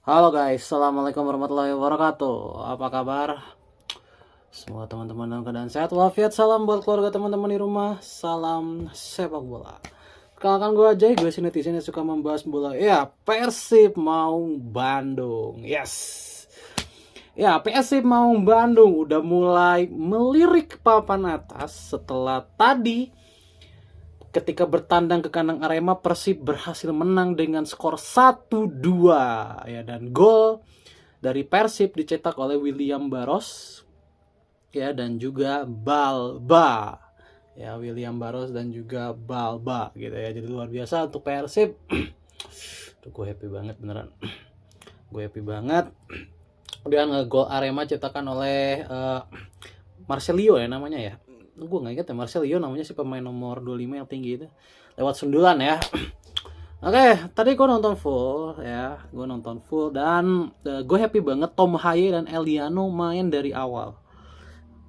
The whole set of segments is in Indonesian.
Halo guys, assalamualaikum warahmatullahi wabarakatuh. Apa kabar? Semua teman-teman dalam keadaan sehat walafiat. Salam buat keluarga teman-teman di rumah. Salam sepak bola. Perkenalkan gue Jay, gue si netizen yang suka membahas bola. Ya, Persib Maung Bandung. Yes. Ya, Persib Maung Bandung udah mulai melirik papan atas setelah tadi ketika bertandang ke kandang Arema, Persib berhasil menang dengan skor 1-2 ya, dan gol dari Persib dicetak oleh William Barros ya, dan juga Balba ya, William Barros dan juga Balba gitu ya. Jadi luar biasa untuk Persib. Tuh, gue happy banget beneran. Gue happy banget. Kemudian gol Arema cetakan oleh Marcelio ya namanya ya. Gue nggak ingat ya Marcelio namanya, si pemain nomor 25 yang tinggi itu, lewat sundulan ya. Oke, tadi gue nonton full ya, dan gue happy banget Tom Haye dan Eliano main dari awal.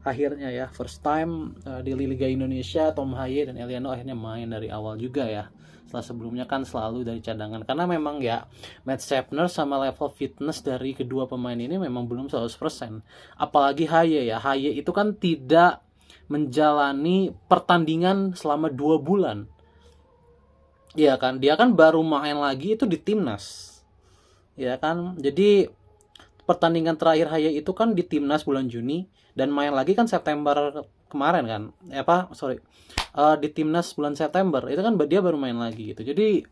Akhirnya ya, first time di Liga Indonesia Tom Haye dan Eliano akhirnya main dari awal juga ya. Setelah sebelumnya kan selalu dari cadangan, karena memang ya Matt Sapner sama level fitness dari kedua pemain ini memang belum 100%. Apalagi Haye ya, Haye itu kan tidak menjalani pertandingan selama 2 bulan. Iya kan, dia kan baru main lagi itu di timnas. Ya kan, jadi pertandingan terakhir Haye itu kan di timnas bulan Juni, dan main lagi kan September kemarin kan. Di timnas bulan September itu kan dia baru main lagi gitu. Jadi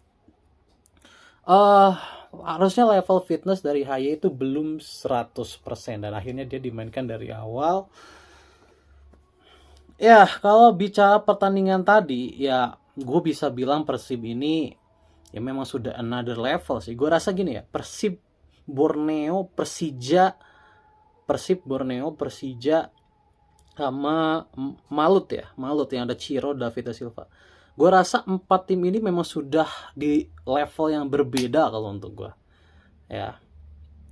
harusnya level fitness dari Haye itu belum 100%, dan akhirnya dia dimainkan dari awal. Ya, kalau bicara pertandingan tadi, ya gue bisa bilang Persib ini ya memang sudah another level sih. Gue rasa gini ya, Persib, Borneo, Persija, sama Malut ya. Malut yang ada Ciro, David da Silva. Gue rasa 4 tim ini memang sudah di level yang berbeda kalau untuk gue. Ya.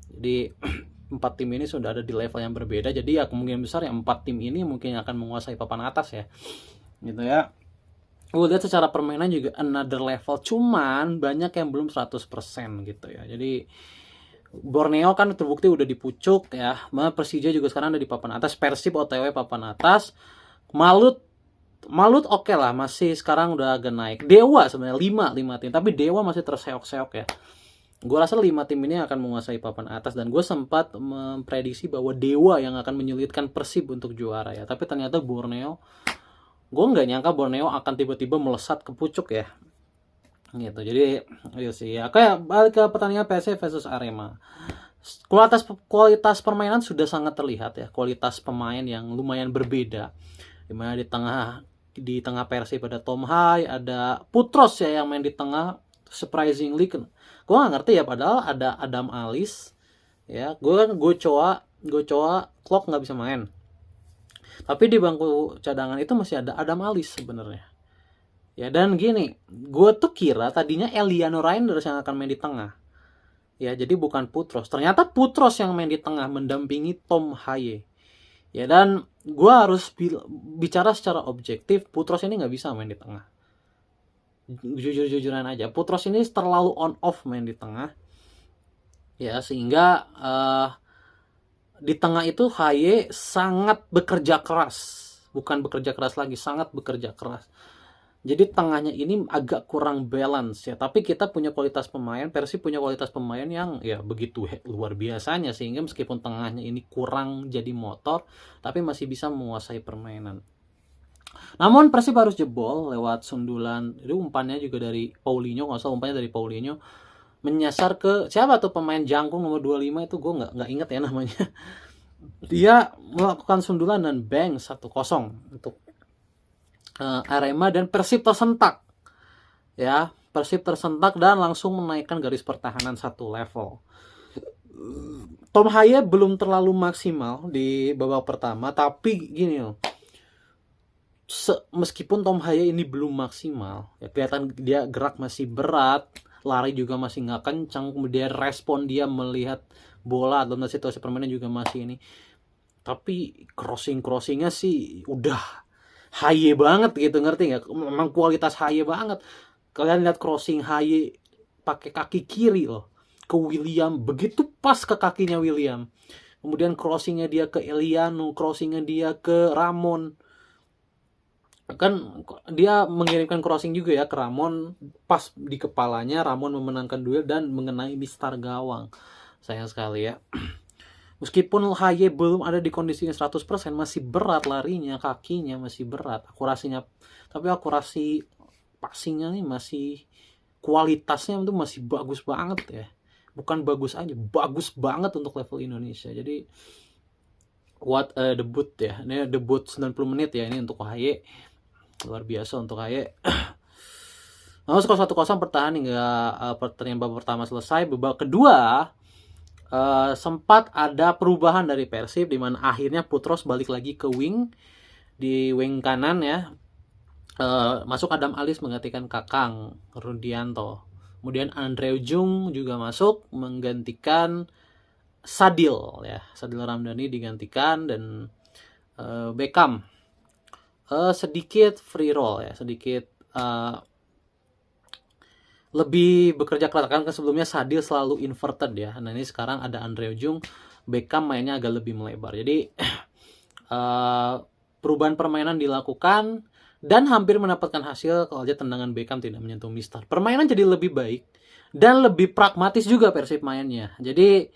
Jadi 4 tim ini sudah ada di level yang berbeda. Jadi ya kemungkinan besar yang 4 tim ini mungkin akan menguasai papan atas ya. Gitu ya. Gue lihat secara permainan juga another level, cuman banyak yang belum 100% gitu ya. Jadi Borneo kan terbukti udah di pucuk ya. Persija juga sekarang ada di papan atas. Persib OTW papan atas. Malut oke lah, masih sekarang udah agak naik. Dewa sebenarnya 5 tim, tapi Dewa masih terseok-seok ya. Gue rasa 5 tim ini akan menguasai papan atas, dan gue sempat memprediksi bahwa Dewa yang akan menyulitkan Persib untuk juara ya. Tapi ternyata Borneo, gue nggak nyangka Borneo akan tiba-tiba melesat ke pucuk ya. Gitu. Jadi iya sih ya. Kayak balik ke pertandingan PSV versus Arema. Kualitas permainan sudah sangat terlihat ya. Kualitas pemain yang lumayan berbeda. Dimana di tengah Persib ada Tom Haye, ada Putros ya yang main di tengah, surprisingly. Gue gak ngerti ya, padahal ada Adam Alis ya. Gue coba Klok nggak bisa main, tapi di bangku cadangan itu masih ada Adam Alis sebenarnya ya. Dan gini, gue tuh kira tadinya Eliano Reinders yang akan main di tengah ya, jadi bukan Putros. Ternyata Putros yang main di tengah mendampingi Tom Haye ya. Dan gue harus bicara secara objektif, Putros ini nggak bisa main di tengah. Jujur-jujuran aja, Putros ini terlalu on off main di tengah ya, sehingga di tengah itu Haye sangat bekerja keras, bukan bekerja keras lagi, sangat bekerja keras. Jadi tengahnya ini agak kurang balance ya. Tapi kita punya kualitas pemain, Persib punya kualitas pemain yang ya begitu luar biasanya, sehingga meskipun tengahnya ini kurang jadi motor, tapi masih bisa menguasai permainan. Namun Persib harus jebol lewat sundulan. Itu umpannya juga dari Paulinho, nggak usah, umpannya dari Paulinho menyasar ke siapa tuh pemain jangkung nomor 25 itu, gue nggak inget ya namanya. Dia melakukan sundulan dan bang 1-0 untuk Arema, dan Persib tersentak ya. Persib tersentak dan langsung menaikkan garis pertahanan 1 level. Tom Haye belum terlalu maksimal di babak pertama, tapi gini loh, meskipun Tom Haye ini belum maksimal ya, kelihatan dia gerak masih berat, lari juga masih nggak kencang, kemudian respon dia melihat bola dalam situasi permainan juga masih ini. Tapi crossingnya sih udah Haye banget gitu, ngerti nggak? Memang kualitas Haye banget. Kalian lihat crossing Haye pakai kaki kiri loh, ke William, begitu pas ke kakinya William. Kemudian crossingnya dia ke Eliano, crossingnya dia ke Ramon. Kan dia mengirimkan crossing juga ya ke Ramon, pas di kepalanya. Ramon memenangkan duel dan mengenai mistar gawang. Sayang sekali ya. Meskipun Haye belum ada di kondisinya 100%, masih berat larinya, kakinya masih berat, akurasinya. Tapi akurasi passingnya nih masih, kualitasnya itu masih bagus banget ya. Bukan bagus aja, bagus banget untuk level Indonesia. Jadi what a debut ya. Ini debut 90 menit ya ini untuk Haye. Luar biasa untuk Haye. Lalu skor 1-0 bertahan hingga pertandingan babak pertama selesai. Babak kedua sempat ada perubahan dari Persib, di mana akhirnya Putros balik lagi ke wing, di wing kanan ya. Masuk Adam Alis menggantikan Kakang Rudianto. Kemudian Andre Ujung juga masuk menggantikan Sadil ya. Sadil Ramdhani digantikan, dan Beckham sedikit free roll ya, sedikit lebih bekerja keras. Kan sebelumnya Sadil selalu inverted ya. Nah ini sekarang ada Andre Ujung, Beckham mainnya agak lebih melebar. Jadi perubahan permainan dilakukan dan hampir mendapatkan hasil kalau aja tendangan Beckham tidak menyentuh mistar. Permainan jadi lebih baik dan lebih pragmatis juga Persib mainnya. Jadi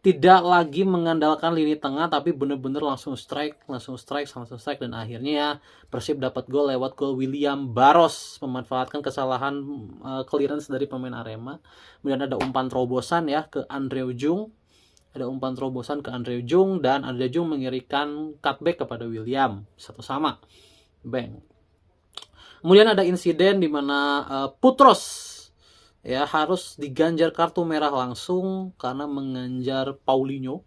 tidak lagi mengandalkan lini tengah, tapi bener-bener langsung strike, dan akhirnya Persib dapat gol lewat gol William Barros, memanfaatkan kesalahan clearance dari pemain Arema. Kemudian ada umpan terobosan ya ke Andre Ujung, dan Andre Ujung mengirimkan cutback kepada William, 1-1, bang. Kemudian ada insiden di mana Putros ya harus diganjar kartu merah langsung karena menganjar Paulinho,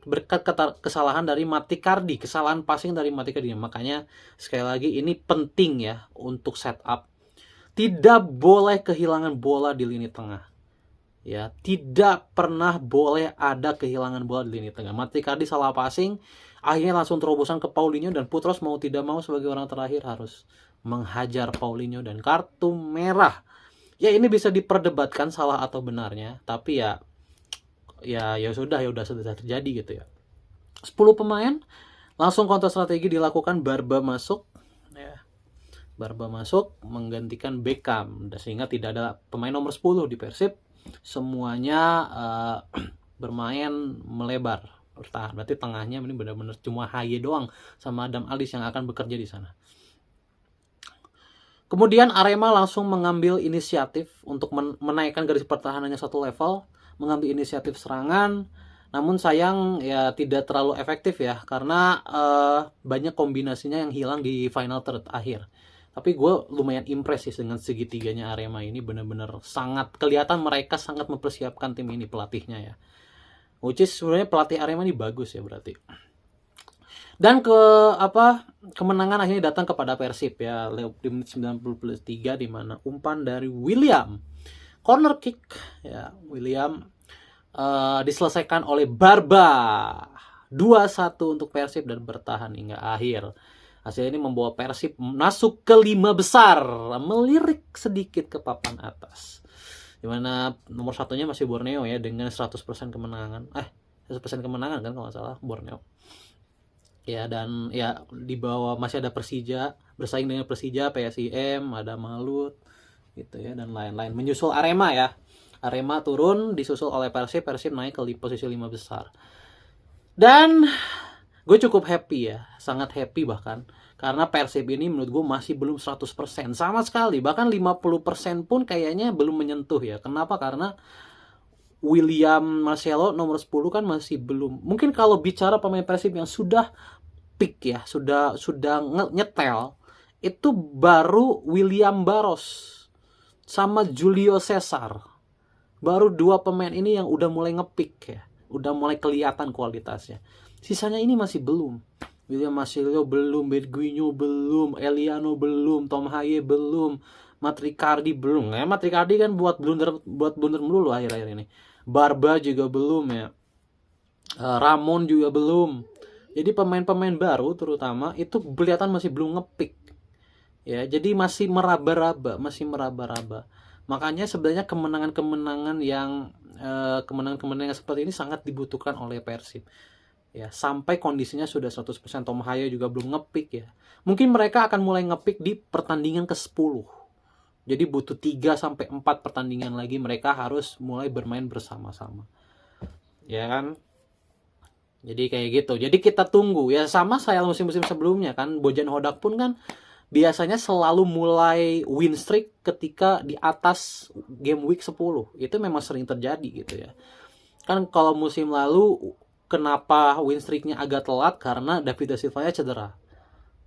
berkat kesalahan dari Matikardi, kesalahan passing dari Matikardi. Makanya sekali lagi ini penting ya untuk setup, tidak boleh kehilangan bola di lini tengah ya, tidak pernah boleh ada kehilangan bola di lini tengah. Matikardi salah passing, akhirnya langsung terobosan ke Paulinho, dan Putros mau tidak mau sebagai orang terakhir harus menghajar Paulinho dan kartu merah. Ya ini bisa diperdebatkan salah atau benarnya, tapi ya sudah terjadi gitu ya. 10 pemain langsung counter strategi dilakukan. Barba masuk ya. Barba masuk menggantikan Beckham, sehingga tidak ada pemain nomor 10 di Persib. Semuanya bermain melebar, bertahan. Berarti tengahnya ini benar-benar cuma Haye doang sama Adam Alis yang akan bekerja di sana. Kemudian Arema langsung mengambil inisiatif untuk menaikkan garis pertahanannya satu level, mengambil inisiatif serangan. Namun sayang ya tidak terlalu efektif ya, karena banyak kombinasinya yang hilang di final third akhir. Tapi gue lumayan impress sih dengan segitiganya Arema ini, benar-benar sangat kelihatan mereka sangat mempersiapkan tim ini, pelatihnya ya. Which is sebenarnya pelatih Arema ini bagus ya berarti. Dan kemenangan akhirnya datang kepada Persib ya di menit 93, di mana umpan dari William, corner kick ya, William diselesaikan oleh Barba, 2-1 untuk Persib dan bertahan hingga akhir. Hasil ini membawa Persib masuk ke 5 besar, melirik sedikit ke papan atas, dimana nomor satunya masih Borneo ya dengan 100% kemenangan. 100% kemenangan kan kalau nggak salah Borneo. Ya, dan ya di bawah masih ada Persija, bersaing dengan Persija, PSIM, ada Malut gitu ya, dan lain-lain. Menyusul Arema ya. Arema turun, disusul oleh Persib naik ke posisi 5 besar. Dan gue cukup happy ya, sangat happy bahkan, karena Persib ini menurut gue masih belum 100% sama sekali, bahkan 50% pun kayaknya belum menyentuh ya. Kenapa? Karena William Marcelo nomor 10 kan masih belum. Mungkin kalau bicara pemain Persib yang sudah peak ya, sudah nyetel, itu baru William Barros sama Julio Cesar. Baru 2 pemain ini yang udah mulai ngepick ya, udah mulai kelihatan kualitasnya. Sisanya ini masih belum. William Marcelo belum, Berguinho belum, Eliano belum, Tom Haye belum, Matikardi belum. Ya Matikardi kan buat blunder melulu akhir-akhir ini. Barba juga belum ya. Ramon juga belum. Jadi pemain-pemain baru terutama itu kelihatan masih belum ngepick. Ya, jadi masih meraba-raba. Makanya sebenarnya kemenangan-kemenangan yang seperti ini sangat dibutuhkan oleh Persib. Ya, sampai kondisinya sudah 100%. Tom Hayo juga belum ngepick ya. Mungkin mereka akan mulai ngepick di pertandingan ke-10. Jadi butuh 3 sampai 4 pertandingan lagi mereka harus mulai bermain bersama-sama. Ya kan? Jadi kayak gitu. Jadi kita tunggu ya, sama saya musim-musim sebelumnya kan, Bojan Hodak pun kan biasanya selalu mulai win streak ketika di atas game week 10. Itu memang sering terjadi gitu ya. Kan kalau musim lalu kenapa win streaknya agak telat karena David da Silva cedera.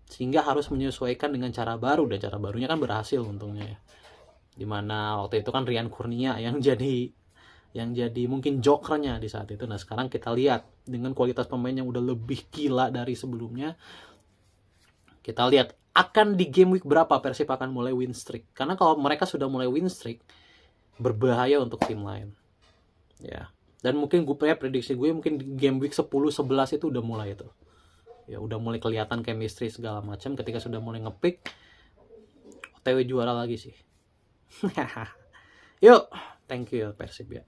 Sehingga harus menyesuaikan dengan cara baru, dan cara barunya kan berhasil untungnya ya. Dimana waktu itu kan Rian Kurnia yang jadi mungkin jokernya di saat itu. Nah sekarang kita lihat dengan kualitas pemain yang udah lebih gila dari sebelumnya, kita lihat akan di game week berapa Persib akan mulai win streak. Karena kalau mereka sudah mulai win streak, berbahaya untuk tim lain ya. Dan mungkin prediksi gue mungkin di game week 10-11 itu udah mulai itu ya, udah mulai kelihatan chemistry segala macam. Ketika sudah mulai ngepick, OTW juara lagi sih. Yuk, thank you Persib ya.